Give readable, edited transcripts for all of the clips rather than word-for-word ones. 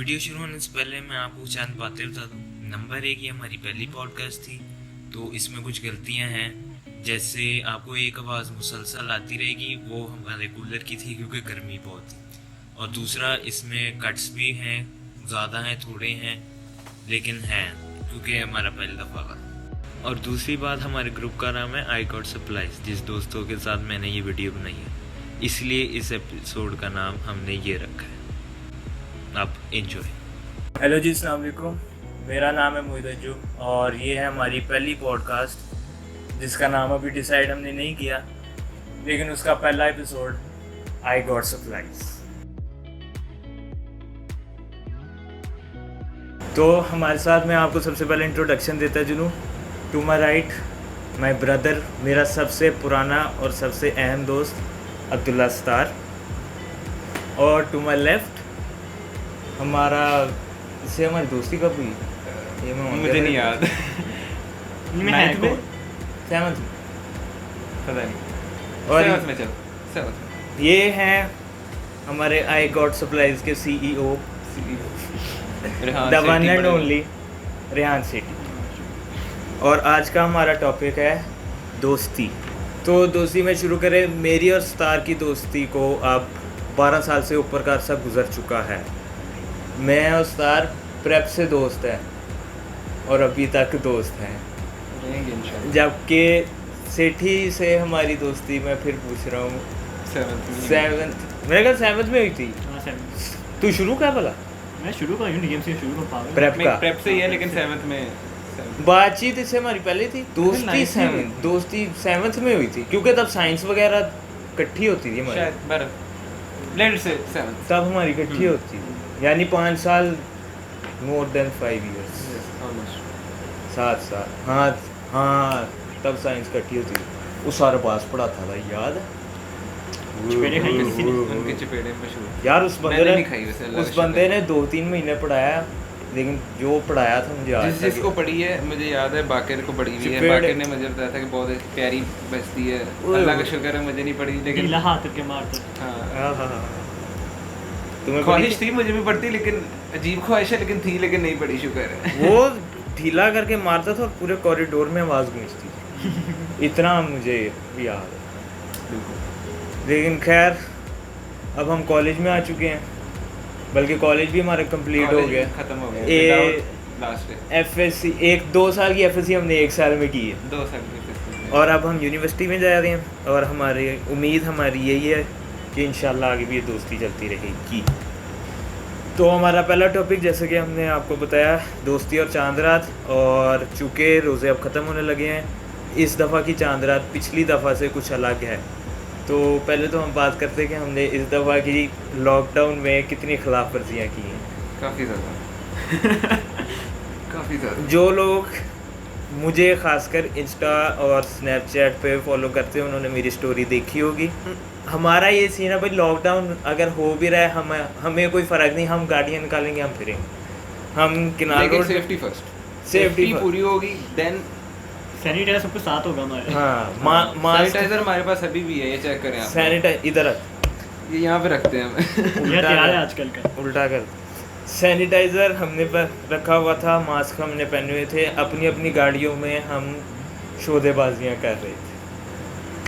Video शुरू होने से पहले मैं आपको चंद बातें बता दूं। नंबर 1, ये हमारी पहली पॉडकास्ट थी, तो इसमें कुछ गलतियां हैं। जैसे आपको एक आवाज़ मुसलसल आती रहेगी, वो हमारे कूलर की थी क्योंकि गर्मी बहुत थी। और दूसरा, इसमें कट्स भी हैं, ज़्यादा हैं थोड़े हैं, लेकिन हैं क्योंकि हमारा पहली दफ़ा था। और दूसरी बात, हमारे ग्रुप का नाम है आई गॉट सप्लाइज, जिस दोस्तों के साथ मैंने ये वीडियो बनाई है, इसलिए इस एपिसोड का नाम हमने ये रखा है। आप एंजॉय। हेलो जी, अस्सलाम वालेकुम। मेरा नाम है मोहित अंजू और ये है हमारी पहली पॉडकास्ट, जिसका नाम अभी डिसाइड हमने नहीं किया, लेकिन उसका पहला एपिसोड आई गॉट सप्लाइज। तो हमारे साथ में आपको सबसे पहले इंट्रोडक्शन देता चलूँ। To my right my brother, मेरा सबसे पुराना और सबसे अहम दोस्त अब्दुल्ला सत्तार। और टू माई लेफ्ट हमारा, इससे हमारी दोस्ती कब हुई ये मुझे नहीं याद। नाइन्थ में, सेवन्थ में, पता नहीं। और सेवन्थ में, चल सेवन्थ में। ये हैं हमारे आई गॉट सप्लाइज के CEO, the one and only Rehan Sethi. और आज का हमारा टॉपिक है दोस्ती। तो दोस्ती में शुरू करें। मेरी और सत्तार की दोस्ती को अब 12 साल से ऊपर का अरसा गुजर चुका है। मैं और सत्तार प्रेप से दोस्त हैं और अभी तक दोस्त हैं, जबकि सेठी से हमारी दोस्ती मैं फिर पूछ रहा हूँ सेवन्थ, मेरे ख्याल सेवन्थ में हुई थी। तू शुरू का भला? मैं शुरू का यूनियम से शुरू का प्रेप से ही है, लेकिन सेवन्थ में बातचीत इससे हमारी पहले थी। दोस्ती सेवन्थ में हुई थी, क्योंकि तब साइंस वगैरह इकट्ठी होती थी हमारी, शायद ब्लेंड से सेवन्थ तब हमारी इकट्ठी होती थी, यानी 5 साल, मोर देन 5 years, 7 साल। हाँ, तब साइंस इकट्ठी होती थी। वो सारा पास पढ़ाता था, याद है? उनके चपेड़े मशहूर यार उस बंदे ने 2-3 महीने पढ़ाया, लेकिन जो पढ़ाया था मुझे आज जिसको पढ़ी है मुझे याद है, बाकिर को पढ़ी हुई है। बाकिर ने मुझे बताया था कि बहुत प्यारी बस्ती है, अल्लाह का शुक्र है मुझे नहीं पढ़ी, लेकिन हाथ के मारता। हाँ, तुम्हें ख्वाहिश थी मुझे भी पढ़ती, लेकिन अजीब ख्वाहिश है, लेकिन थी, लेकिन नहीं पढ़ी, शुक्र है। वो ढीला करके मारता था और पूरे कॉरिडोर में आवाज़ गूंजती थी। इतना मुझे भी याद है। लेकिन खैर, अब हम कॉलेज में आ चुके हैं, बल्कि कॉलेज भी हमारा कंप्लीट हो गया, खत्म हो गया। लास्ट FSC 1-2 साल की FSC हमने 1 साल में की है, 2 साल की, और अब हम यूनिवर्सिटी में जा रहे हैं। और हमारी उम्मीद हमारी यही है कि इंशाल्लाह आगे भी ये दोस्ती चलती रहेगी। तो हमारा पहला टॉपिक, जैसे कि हमने आपको बताया, दोस्ती और चांद रात। और चूँकि रोज़े अब ख़त्म होने लगे हैं, इस दफ़ा की चांद रात पिछली दफ़ा से कुछ अलग है। तो पहले तो हम बात करते हैं कि हमने इस दफ़ा की लॉकडाउन में कितनी खिलाफ वर्जियाँ की हैं। काफ़ी ज़्यादा काफ़ी ज़्यादा। जो लोग मुझे खासकर इंस्टा और स्नैपचैट पे फॉलो करते हैं, उन्होंने मेरी स्टोरी देखी होगी। हमारा ये सीन है भाई, लॉकडाउन अगर हो भी रहा है, हमें कोई फ़र्क नहीं, हम गाड़ियाँ निकालेंगे, हम फिरेंगे, हम किनारे रोड, सेफ्टी फर्स्ट, सेफ्टी पूरी होगी, देन सैनिटाइजर सब कुछ साथ होगा हमारे। हाँ, सैनिटाइजर हमारे पास अभी भी है, ये चेक करें आप। सैनिटाइजर इधर ये यहाँ पे रखते हैं हम। ये तैयार है आजकल का, उल्टा कर। सैनिटाइज़र हमने पर रखा हुआ था, मास्क हमने पहने हुए थे, अपनी अपनी गाड़ियों में हम शोदेबाजियाँ कर रहे थे।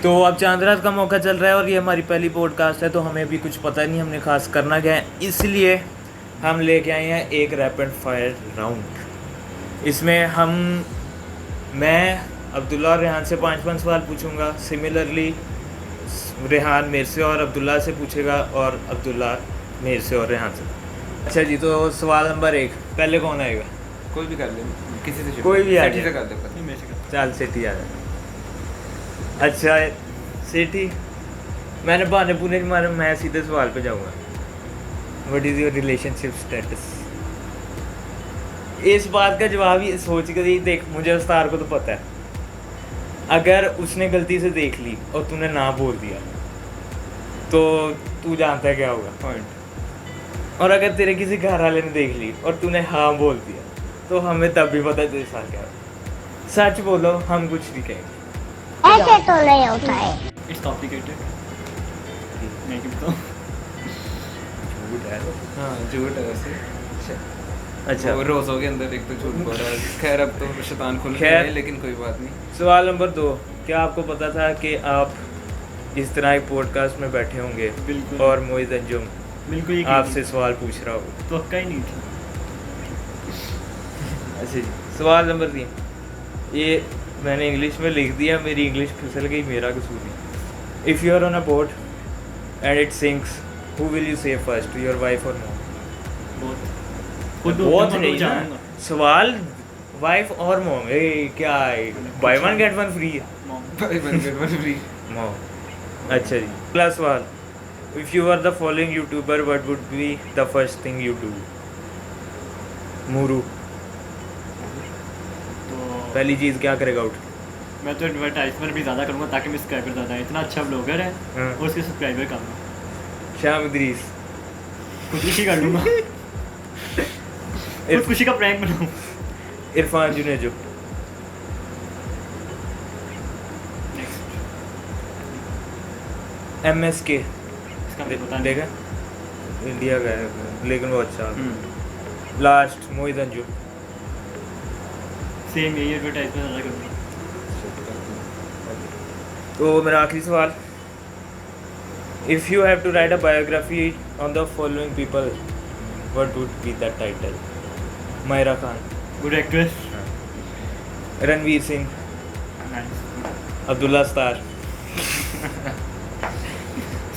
तो अब चांद रात का मौका चल रहा है और ये हमारी पहली पॉडकास्ट है, तो हमें भी कुछ पता नहीं हमने खास करना क्या है, इसलिए हम लेके आए हैं एक रैपिड फायर राउंड। इसमें मैं अब्दुल्ला और रेहान से 5-5 सवाल पूछूंगा। सिमिलरली रेहान मेरे से और अब्दुल्ला से पूछेगा, और अब्दुल्ला मेरे से और रेहान से। अच्छा जी, तो सवाल नंबर 1, पहले कौन आएगा? कोई भी कर ले, किसी से, कोई भी आ सेठी से कर दे। चल सेठी आ जाए। अच्छा सेठी, मैंने बहाने पुणे नहीं मारे, मैं सीधे सवाल पे जाऊँगा। What is your relationship status? इस बात का जवाब ही सोच कर ही देख, मुझे उस्ताद को तो पता है, अगर उसने गलती से देख ली और तूने ना बोल दिया तो तू जानता है क्या होगा पॉइंट। और अगर तेरे किसी घर वाले ने देख ली और तूने हाँ बोल दिया तो हमें तब भी पता है तेरे साथ क्या होगा। सच बोलो, हम कुछ नहीं कहेंगे। ऐसे तो नहीं होता है। It's complicated. मैं क्या बताऊं? झूठ है। हाँ झूठ है वैसे। अच्छा, वो रोज़ों के अंदर एक तो झूठ बोल रहा है। खैर अब तो शैतान खुल गया खैर। है, लेकिन कोई बात नहीं। सवाल नंबर 2, क्या आपको पता था कि आप इस तरह एक पॉडकास्ट में बैठे होंगे बिल्कुल। और मोहित अंजुम बिल्कुल ये आपसे सवाल पूछ रहा हो? तो हक्का ही नहीं थी। अच्छा जी, सवाल नंबर 3, ये मैंने इंग्लिश में लिख दिया, मेरी इंग्लिश फिसल गई, मेरा कसूर नहीं। If you are on a boat and it sinks, who will you save first, your wife और मॉम? बहुत बहुत होता नहीं तो ना जाऊंगा। सवाल, वाइफ और मॉम। ए क्या है, buy one get one free है। मॉम। भाई बन फ्री। मॉम। अच्छा जी, अगला सवाल, if you are the following youtuber what would be the first thing you do? मूरू, तो पहली चीज़ क्या करेगा उठ? मैं तो एडवर्टाइजमेंट भी ज़्यादा करूँगा ताकि मेरे सब्सक्राइबर ज़्यादा है। इतना अच्छा ब्लॉगर है हाँ। और उसके सब्सक्राइबर कम है। शाम इदरीस, खुदकुशी कर लूँगा। खुदकुशी का प्रैंक बनाऊँ। इरफान जुनेजो, MSK, इसका मुझे पता नहीं। देखा इंडिया का है लेकिन वो अच्छा। Hmm. Last Mohit Anjum. Same यही एडवर्टाइजमेंट ज़्यादा करूँगा। तो मेरा आखिरी सवाल, if you have to write a biography on the following people what would be the title? Myra Khan, good actress. Ranveer Singh, nice. Abdullah star,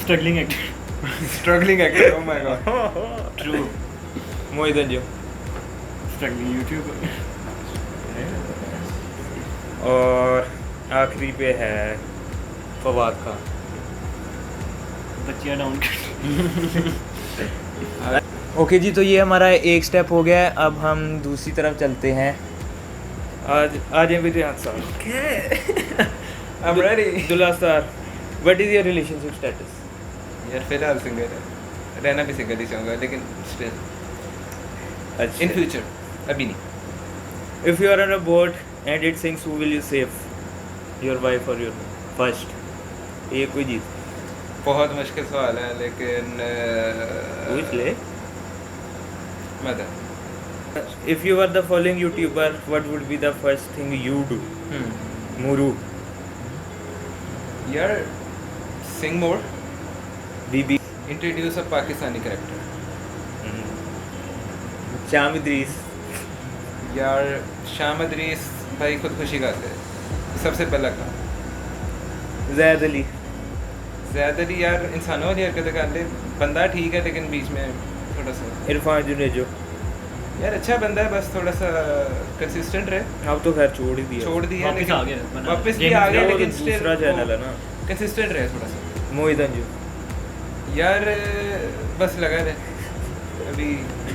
struggling actor. Struggling actor, oh my god. True. Mohit Anjum, struggling YouTuber. और आखिरी पे है फवाद खान। बच्चियाँ डाउन कर। Okay जी, तो ये हमारा एक स्टेप हो गया है। अब हम दूसरी तरफ चलते हैं। आज आज मेरे हाथ साथ I'm ready. Abdullah star, what is your relationship status? यार फिलहाल सिंगल है, रहना भी सिंगल ही चाहूँगा, लेकिन स्टिल अच्छा, इन फ्यूचर अभी नहीं। If you are on a boat and it sinks, who will you save, your wife और योर फर्स्ट? ये कोई जीत बहुत मुश्किल सवाल है, लेकिन पूछ ले। Mother. If you are the following youtuber what would be the first thing you do? मूरू, यार सिंग मोर, बीबी, introduce a Pakistani character. Sham Idrees, यार शाम अदरीस भाई खुदकुशी गाते हैं, सबसे पहला काम। जैद अली, ज़्यादा ही यार इंसानों वाली हरकतें कर ले, बंदा ठीक है लेकिन बीच में थोड़ा सा, इरफान जुनेजो, यार अच्छा बंदा है, बस थोड़ा सा कंसिस्टेंट रहे। अब तो खैर छोड़ ही दिया। छोड़ दिया वापस लेकिन आ गया, बना वापस भी गेम आ गया, वो लेकिन दूसरा चैनल है ना। कंसिस्टेंट रहे थोड़ा सा। मोहित अंजू, यार बस लगा रहे, अभी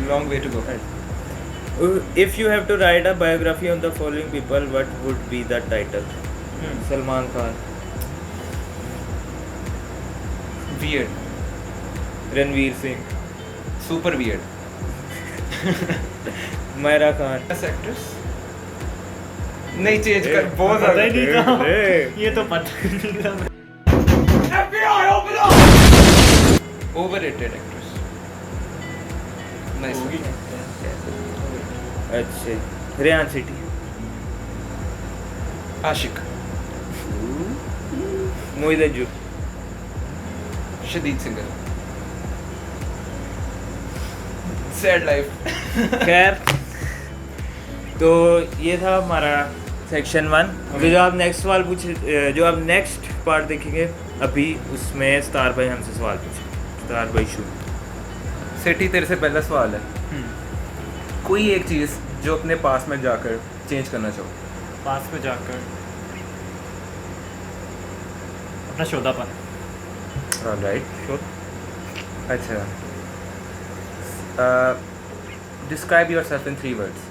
long way to go. If you have to write a biography on the following people what would be the title? Salman Khan, weird, Ranveer Singh, super weird. Myra Khan, actress नहीं चेंज कर, बहुत पता ही ज़्यादा। नहीं था। ए। ये तो पता ही नहीं था। Overrated actress. नाइस। अच्छा, रेहान सिटी, आशिक, मोहित अंजू, शदीद सिंगर, सैड लाइफ। खैर तो ये था हमारा सेक्शन 1। जो आप नेक्स्ट सवाल पूछे, जो आप नेक्स्ट पार्ट देखेंगे अभी, उसमें स्टार भाई हमसे सवाल पूछे। स्टार भाई शुरू। सेठी तेरे से पहला सवाल है, कोई एक चीज़ जो अपने पास में जाकर चेंज करना चाहो। पास में जाकर अपना शोधापन। राइट, अच्छा, describe your self in 3 words।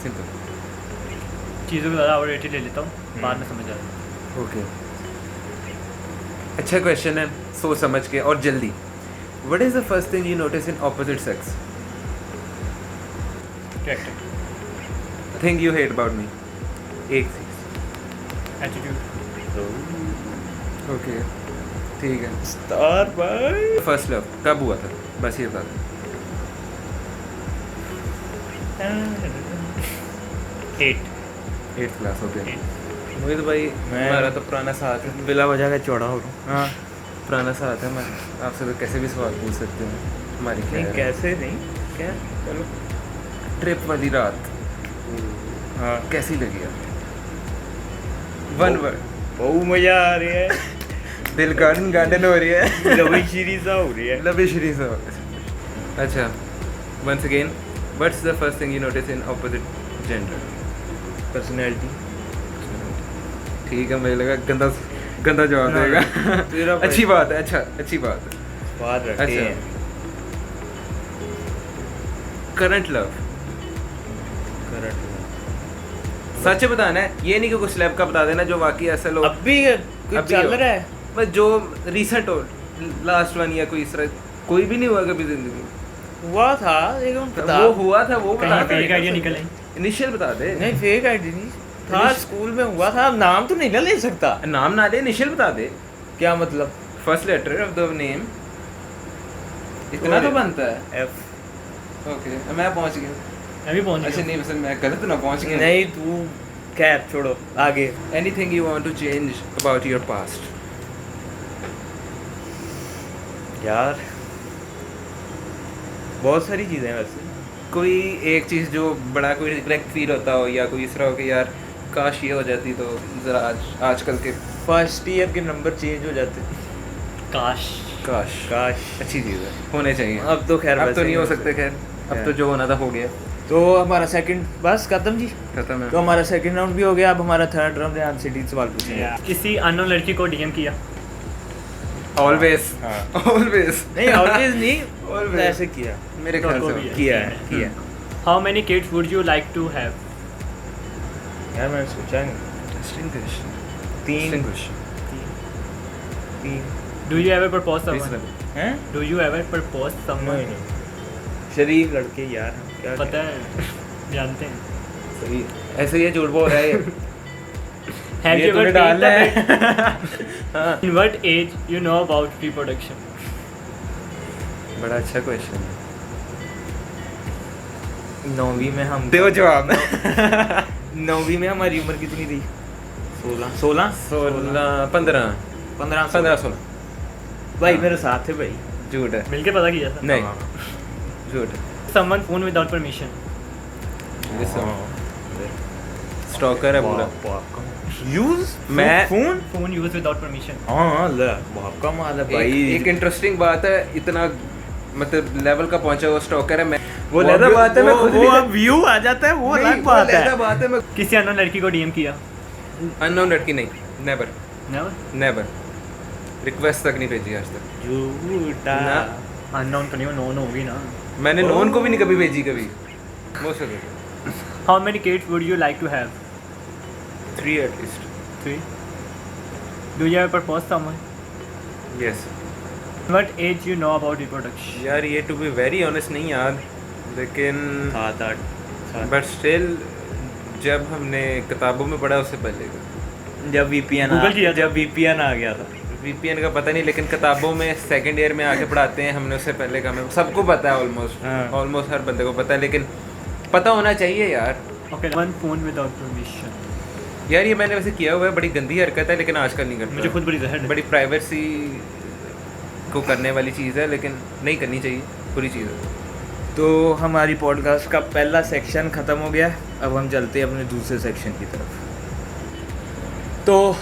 Simple. चीज़ों को ज़्यादा ओवररेटेड ले लेता हूँ, बाद में समझ आता ओके, अच्छा क्वेश्चन है, सोच समझ के और जल्दी। What is the first thing you notice in opposite sex? है। Character, thing you hate about me. एक चीज़। एटीट्यूड। ओके, ठीक है। स्टार भाई, फर्स्ट लव कब हुआ था, बस ये बता दो। एट 8th क्लास होते हैं। मुझे तो भाई हमारा तो पुराना साथ है, बिला वजह का चौड़ा हो रहा हाँ पुराना साथ है। मैं आपसे तो कैसे भी सवाल पूछ सकते हैं। हमारी क्या नहीं है? कैसे नहीं क्या चलो ट्रिप वाली रात हाँ कैसी लगी आपको? One word. बहुत मजा आ रही है दिल गार्डन गार्डन हो रही है। लवी श्री सा हो रही है लवी श्री सा। अच्छा, once again, what's the first thing you notice in opposite gender? Personality ठीक है, मुझे लगा गंदा गंदा जवाब ना, देगा। तेरा भाई- अच्छी बात है, अच्छा अच्छी बात है। बात रखते अच्छा। हैं करंट लव, करंट सच बताना है, ये नहीं कि कुछ स्लैब का बता देना जो वाकई ऐसा लोग अब भी कुछ अभी चल हो। रहा है बस जो रिसेंट हो, लास्ट वन या कोई इस तरह कोई भी नहीं हुआ कभी जिंदगी में। हुआ था लेकिन बता वो हुआ था, वो बता कहीं फेक आइडिया निकल आई। इनिशियल बता दे। नहीं फेक आईडी नहीं था स्कूल में हुआ था अब नाम तो नहीं ना ले सकता नाम ना ले, इनिशियल बता दे। क्या मतलब first letter of the name, इतना तो बनता है। एफ ओके, मैं पहुंच गया। मैं भी पहुंच अच्छा गया। नहीं, बस मैं गलत ना पहुंच गया। नहीं तू कैप छोड़ो आगे anything you want to change about your past? यार बहुत सारी चीज़ें हैं वैसे कोई एक चीज़ जो बड़ा कोई रिग्रेट फील होता हो, या कोई इस तरह हो कि यार काश ये हो जाती तो ज़रा आजकल के फर्स्ट ईयर के नंबर चेंज हो जाते काश। काश काश अच्छी चीज़ है, होने चाहिए। अब तो खैर अब वैसे तो नहीं हो हो सकते, खैर अब खैर। तो जो होना था हो गया, तो हमारा सेकंड बस खत्म जी खत्म है। तो हमारा सेकंड राउंड भी हो गया अब हमारा थर्ड राउंड है सिटी सवाल पूछेंगे किसी अननोन लड़की को डीएम किया। ऑलवेज हाँ। ऑलवेज नहीं ऑलवेज नहीं Always. ऐसे किया मेरे ख्याल को से भी है। किया है how many kids would you like to have? यार मैंने सोचा नहीं Interesting question. तीन Interesting question. तीन do you ever propose someone? Reasonable. हैं डू यू एवर प्रपोज नहीं समवन? नहीं शरीफ लड़के यार क्या पता है, जानते हैं। सही ऐसे ये झूठ बोल रहा है ये। Have ये you ever तूने डालना taken the हाँ। In what age you know about reproduction? बड़ा अच्छा क्वेश्चन है। नौवीं में हम दो जवाब। नौवीं में हमारी उम्र कितनी थी 16 16 15 15 16 भाई मेरे साथ थे भाई झूठ है, मिलके पता किया था। नहीं हाँ। झूठ है। Someone phone without permission. Stalker है पूरा। यूज मैं- phone Phone used without permission. हाँ ले बहुत कम हाल है भाई एक इंटरेस्टिंग बात है, इतना मतलब लेवल का पहुंचा हुआ स्टॉकर है। मैं वो वो लहदा भी- बात है, मैं खुद वो भी अब व्यू आ जाता है वो नहीं, अलग बात लहदा है बात है। मैं किसी अननोन लड़की को डीएम किया। अननोन लड़की नहीं, नेवर Never? नेवर, रिक्वेस्ट तक नहीं भेजी आज तक। झूठा ना। Unknown तो नहीं, वो known होगी ना। मैंने नॉन को भी नहीं कभी भेजी कभी। Most of it How many kids would you like to have? 3 at least. 3. Do you ever propose someone? Yes What age you know about reproduction? यार, ये टू बी वेरी ऑनेस्ट नहीं याद, लेकिन 7-8 बट स्टिल जब हमने किताबों में पढ़ा उससे पहले का। जब वीपीएन Google किया था। जब वीपीएन आ गया था वीपीएन का पता नहीं, लेकिन किताबों में सेकंड ईयर में आके पढ़ाते हैं, हमने उससे पहले का हमें सबको पता है, ऑलमोस्ट हाँ। ऑलमोस्ट हर बंदे को पता है, लेकिन पता होना चाहिए यार। Okay, one phone without permission. यार ये मैंने वैसे किया हुआ है, बड़ी गंदी हरकत है, लेकिन आजकल नहीं करता। मुझे खुद बड़ी जहर है। बड़ी प्राइवेसी को करने वाली चीज़ है, लेकिन नहीं करनी चाहिए, बुरी चीज़ है। तो हमारी पॉडकास्ट का पहला सेक्शन ख़त्म हो गया अब हम चलते हैं अपने दूसरे सेक्शन की तरफ। तो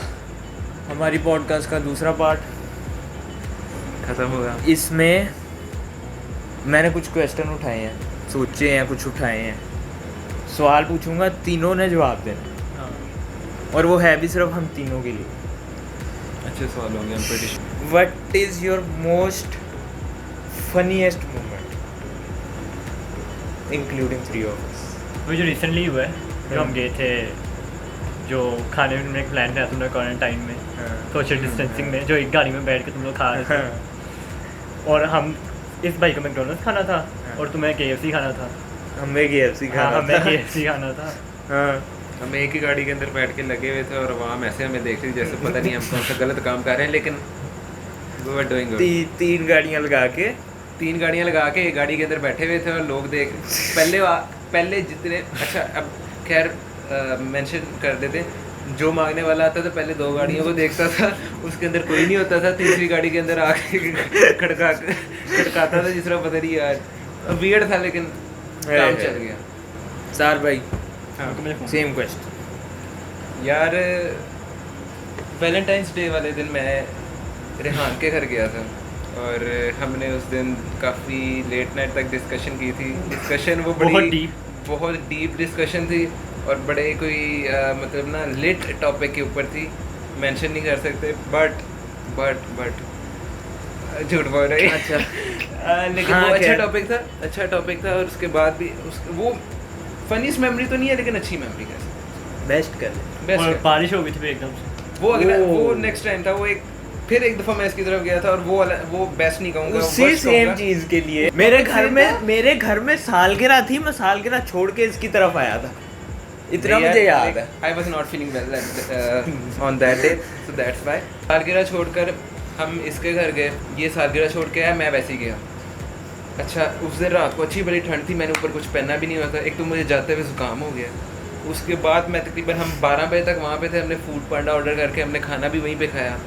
हमारी पॉडकास्ट का दूसरा पार्ट खत्म होगा। इसमें मैंने कुछ क्वेश्चन उठाए हैं, सोचे हैं, कुछ उठाए हैं, सवाल पूछूंगा, तीनों ने जवाब देना हाँ। और वो है भी सिर्फ हम तीनों के लिए। अच्छे सवाल होंगे, हम pretty sure। What is your most funniest moment including 3 of us? वो जो रिसेंटली हुआ है, जो हम गए थे, जो खाने में एक प्लान था तुम लोग क्वारंटाइन में, सोशल डिस्टेंसिंग में, जो एक गाड़ी में बैठ के तुम लोग खा रहे थे, और हम इस भाई को मैकडोनल्ड्स खाना था और तुम्हें केएफसी खाना था। हमें KFC हाँ, खाना हमें था। केएफसी खाना था। हाँ हम एक ही गाड़ी के अंदर बैठ के लगे हुए थे और वहाँ ऐसे हमें देख रही जैसे पता नहीं हम कौन सा गलत काम कर रहे हैं, लेकिन we were doing good। तीन गाड़ियाँ लगा के 3 गाड़ियाँ लगा के एक गाड़ी के अंदर बैठे हुए थे और लोग देख पहले जितने अच्छा अब खैर मेंशन कर देते, जो मांगने वाला आता था पहले 2 गाड़ियों को देखता था, उसके अंदर कोई नहीं होता था, तीसरी गाड़ी के अंदर आके खड़काता था जिस तरह पता नहीं यार, वियर्ड था लेकिन काम चल गया। सार भाई हाँ सेम क्वेश्चन यार, वैलेंटाइंस डे वाले दिन मैं रेहान के घर गया था और हमने उस दिन काफ़ी लेट नाइट तक डिस्कशन की थी। डिस्कशन वो बहुत डीप डिस्कशन थी और बड़े कोई मतलब ना लिट टॉपिक के ऊपर थी, मेंशन नहीं कर सकते, बट झूठ बोल रही। अच्छा लेकिन हाँ, वो क्या? अच्छा टॉपिक था और उसके बाद भी वो फनीस्ट मेमोरी तो नहीं है लेकिन अच्छी मेमोरी है, बेस्ट कर ले। बेस्ट और बारिश हो गई थी एकदम से। वो नेक्स्ट टाइम था, वो फिर एक दफ़ा मैं इसकी तरफ गया था और वो बेस्ट नहीं कहूँगा, उसी सेम चीज के लिए मेरे घर में सालगिरह थी, मैं सालगिरह छोड़ के इसकी तरफ आया था, इतना मुझे याद है। I was not feeling well on that day, so that's why सालगिरह छोड़कर हम इसके घर गए, ये सालगिरह छोड़ के आया, मैं वैसे ही गया। अच्छा उस दिन रात को अच्छी बड़ी ठंड थी, मैंने ऊपर कुछ पहना भी नहीं हुआ था, एक तो मुझे जाते हुए जुकाम हो गया। उसके बाद मैं तकरीबन हम 12 बजे तक वहाँ पे थे, हमने फूड पांडा ऑर्डर करके हमने खाना भी वहीं पे खाया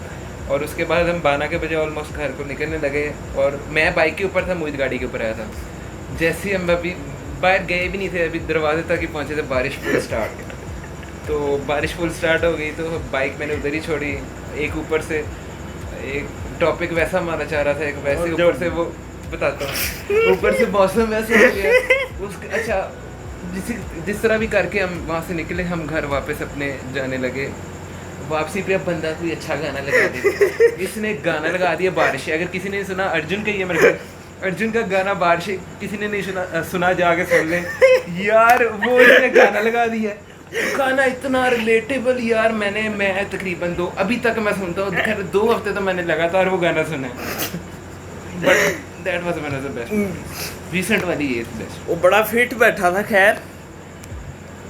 और उसके बाद हम 12 के बजे ऑलमोस्ट घर को निकलने लगे और मैं बाइक के ऊपर था, मोहित गाड़ी के ऊपर आया था। जैसे ही हम अभी बाहर गए भी नहीं थे, अभी दरवाजे तक ही पहुँचे थे, बारिश फुल स्टार्ट। तो बारिश फुल स्टार्ट हो गई तो बाइक मैंने उधर ही छोड़ी। एक ऊपर से एक टॉपिक वैसा माना चाह रहा था, एक वैसे ऊपर से वो बताता हूँ, ऊपर से मौसम वैसे हो गया उसका। अच्छा जिस तरह भी करके हम वहाँ से निकले, हम घर वापस अपने जाने लगे। वापसी पे अब बंदा कोई अच्छा गाना लगा दिया, इसने गाना लगा दिया बारिश। अगर किसी ने सुना अर्जुन का, ये मेरे अर्जुन का गाना बारिश, किसी ने नहीं सुना जाके सुन ले यार, वो इसने गाना लगा दिया। गाना इतना रिलेटेबल यार, मैं तकरीबन अभी तक मैं सुनता हूँ, खैर 2 हफ्ते तो मैंने लगातार वो गाना सुना है, but that was one of the best. Recent वाली ये बेस्ट, वो बड़ा फिट बैठा था। खैर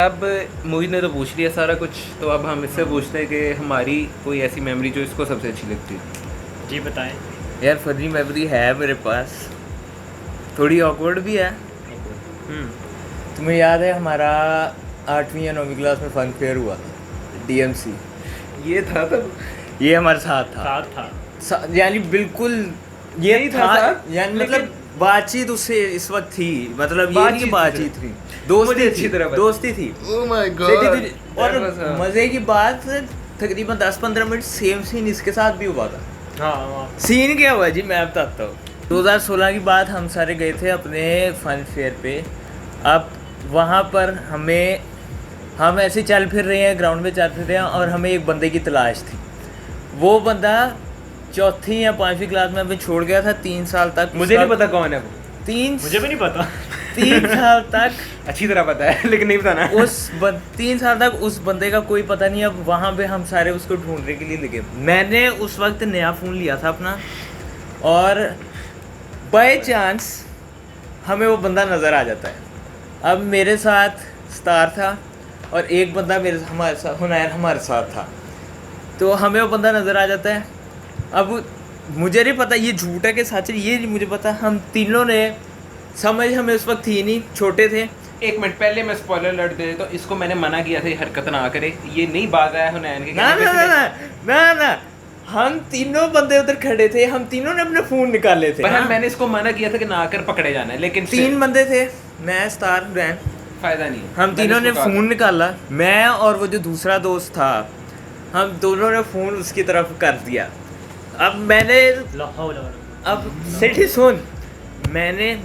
अब मोहित ने तो पूछ लिया सारा कुछ, तो अब हम इससे पूछते हैं कि हमारी कोई ऐसी मेमोरी जो इसको सबसे अच्छी लगती है। जी बताएं। यार फनी मेमोरी है मेरे पास, थोड़ी ऑकवर्ड भी है। तुम्हें याद है हमारा 8वीं या 9वीं क्लास में फन फेयर हुआ DMC, ये था तब, ये हमारे साथ साथ था यानी बिल्कुल ये नहीं था साथ, यानी लेकिन मतलब बातचीत उससे इस वक्त थी, मतलब ये नहीं बातचीत थी, दोस्ती अच्छी तरह पता। दोस्ती थी। ओह माय और मजे की बात, तकरीबन 10-15 मिनट सेम सीन इसके साथ भी हुआ था। हाँ सीन क्या हुआ जी, मैं बताता हूँ। 2016 की बात, हम सारे गए थे अपने फन फेयर पे। अब वहाँ पर हम ऐसे चल फिर रहे हैं, ग्राउंड में चल फिर रहे हैं और हमें एक बंदे की तलाश थी। वो बंदा 4वीं या 5वीं क्लास में हमें छोड़ गया था 3 साल तक। मुझे नहीं पता कौन है वो, मुझे भी नहीं पता 3 साल तक अच्छी तरह पता है लेकिन नहीं बताना। 3 साल तक उस बंदे का कोई पता नहीं। अब वहाँ पे हम सारे उसको ढूंढने के लिए लगे। मैंने उस वक्त नया फ़ोन लिया था अपना और बाय चांस हमें वो बंदा नज़र आ जाता है। अब मेरे साथ स्टार था और एक बंदा हमारे साथ हुनैर हमारे साथ था, तो हमें वो बंदा नज़र आ जाता है। अब मुझे नहीं पता ये झूठ है कि सच है, ये नहीं मुझे पता। हम तीनों ने समझ हमें उस वक्त थी नहीं, छोटे थे। एक मिनट पहले मैं स्पॉइलर अलर्ट दे देता हूँ, इसको मैंने मना किया था ये हरकत ना करे, ये नहीं बाज आया हुनैन के ना हम तीनों बंदे उधर खड़े थे, हम तीनों ने अपने फ़ोन निकाले थे। पर मैंने इसको मना किया था कि ना आकर पकड़े जाना है, लेकिन 3 बंदे थे, मैं स्टार रैन, फायदा नहीं है। हम तीनों ने फ़ोन निकाला, मैं और वो जो दूसरा दोस्त था, हम दोनों ने फ़ोन उसकी तरफ कर दिया। अब मैंने अब सेठी सुन,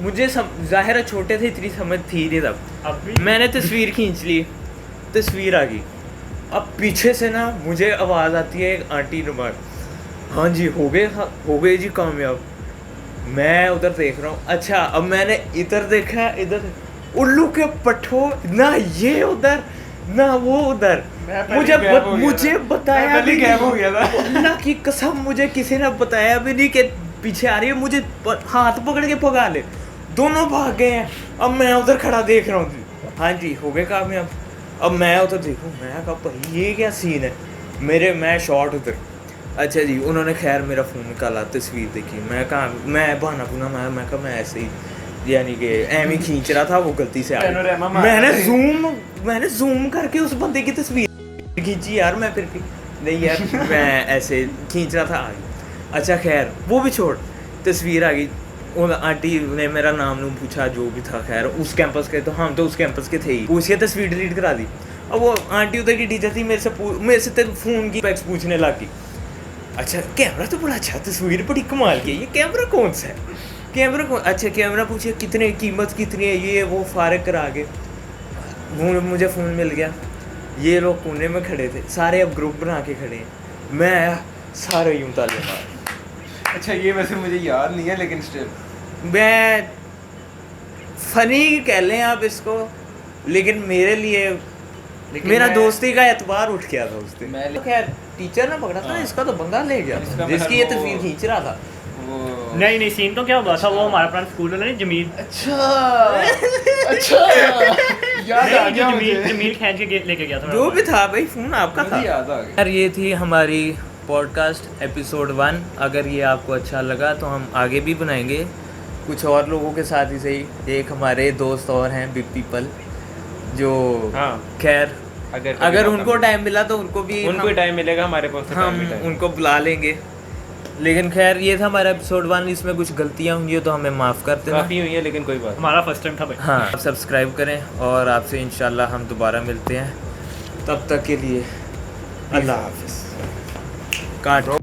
मुझे ज़ाहिर है छोटे थे, इतनी समझ थी नहीं तब। मैंने तस्वीर खींच ली, तस्वीर आ गई। अब पीछे से ना मुझे आवाज़ आती है एक आंटी नुमार, हाँ जी हो गए जी कामयाब। मैं उधर देख रहा हूँ, अच्छा अब मैंने इधर देखा, इधर उल्लू के पट्ठो, ना ये उधर ना वो उधर। मुझे बताया भी नहीं, अल्लाह की कसम मुझे किसी ने बताया भी नहीं कि पीछे आ रही है, मुझे हाथ पकड़ के भगा ले। दोनों भाग गए हैं। अब मैं उधर खड़ा देख रहा हूँ, हाँ जी हो गए कामयाब। अब मैं उधर देखूँ, मैं कहा भाई ये क्या सीन है, मैं शॉर्ट उधर। अच्छा जी, उन्होंने खैर मेरा फ़ोन निकाला, तस्वीर देखी। मैं कहा मैं बहाना पुना मैं कहा मैं ऐसे ही यानी कि एम ही खींच रहा था, वो गलती से आ पैनोरामा गया। मार मैंने जूम करके उस बंदे की तस्वीर खींची यार, मैं फिर भी नहीं यार मैं ऐसे खींच रहा था, आ गई। अच्छा खैर वो भी छोड़, तस्वीर आ गई, उन आंटी ने मेरा नाम नूम पूछा जो भी था, खैर उस कैंपस के, तो हम तो उस कैंपस के थे ही, पूछ के तस्वीर डिलीट करा दी। अब वो आंटी उधर की टीचर थी, मेरे से तक फ़ोन की पैक्स पूछने लगी। अच्छा कैमरा तो बड़ा अच्छा, तस्वीर बड़ी कमाल की है, ये कैमरा कौन सा है, कैमरा कौन, अच्छा कैमरा पूछे कितने, कीमत कितनी है, ये वो फारग करा के मुझे फ़ोन मिल गया। ये लोग कोने में खड़े थे सारे, अब ग्रुप बना के खड़े हैं, मैं आया सारे यूँ ताले मार। अच्छा ये वैसे मुझे याद नहीं है, लेकिन स्टिल मैं फनी कह लें आप इसको, लेकिन मेरे लिए मेरा दोस्ती का एतबार उठ गया था उस दिन। मैं- तो खैर टीचर ने पकड़ा था, इसका तो बंदा ले गया इसका जिसकी ये मतलब वो- तस्वीर खींच रहा था। वो नहीं सीन तो क्या हुआ था, वो हमारा पुराना स्कूल वाला नहीं जमील, अच्छा याद आ नहीं, गया जो मुझे, जमील खींच के लेके गया था जो भी था भाई, फोन आपका था मुझे याद आ गया। यार। ये थी हमारी पॉडकास्ट एपिसोड 1। अगर ये आपको अच्छा लगा तो हम आगे भी बनाएंगे कुछ और लोगों के साथ ही सही। एक हमारे दोस्त और हैं बिग पीपल, जो हाँ। खैर अगर उनको टाइम मिला तो उनको भी टाइम मिलेगा, हमारे पास तो हम time ही time। उनको बुला लेंगे। लेकिन खैर ये था हमारा एपिसोड 1, इसमें कुछ गलतियाँ हुई है तो हमें माफ़ कर देना। काफी हुई है, लेकिन कोई बात हमारा फर्स्ट टाइम था भाई। हाँ आप सब्सक्राइब करें और आपसे इंशाल्लाह हम दोबारा मिलते हैं, तब तक के लिए अल्लाह हाफिज़। काट